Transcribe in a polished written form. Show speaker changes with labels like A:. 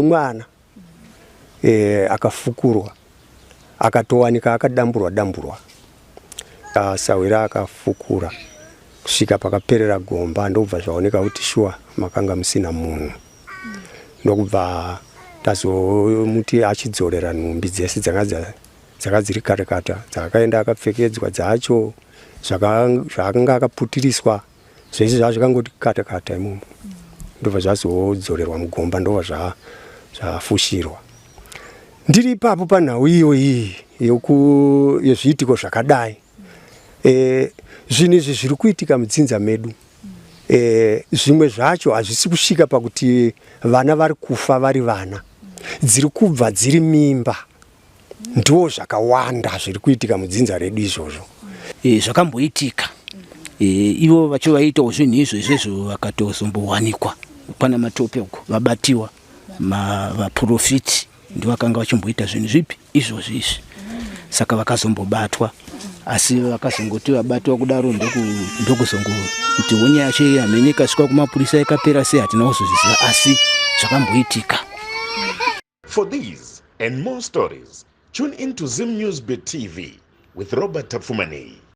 A: Mwana akafukurwa akatowanika akadamburwa asawira akafukura kusvika pakaperera gomba ndobva zvaoneka kuti shuwa makanga musina munhu ndokubva tazomuti achidzorera nhumbi dzese dzakadziri karekata dzakaenda akapfekedzwa dzacho zvakanga akaputiriswa zvese zvakangoti kata imomo ndobva zvazodzorerwa mugomba ndobva zvafushirwa. Ndiri ipapo panhau iyo iyi yezviitiko zvakadai zvinhu izvi zviri kuitika mudzinza medu zvimwe zvacho hazvisi kusvika pakuti vana vari kufa vari vana, dziri kubva dziri mimba, ndo zvakawanda zviri kuitika mudzinza redu izvozvo.
B: Zvakamboitika ivo vachivaitawo zvinhu izvozvo vakatozombowanikwa pana matope uko vabatiwa vaprofiti ndivakanga vachimboita zvinhu zvipi izvozvo izvi, saka vakazombobatwa. Asi vakazongoti vabatwa kudaro ndokuzongoti honya yacho yamenye ikasvika kumapurisa ikapera sei hatina kuzozviziva, asi zvakamboitika.
C: For these and more stories, tune into Zim News Beat TV with Robert Tafumani.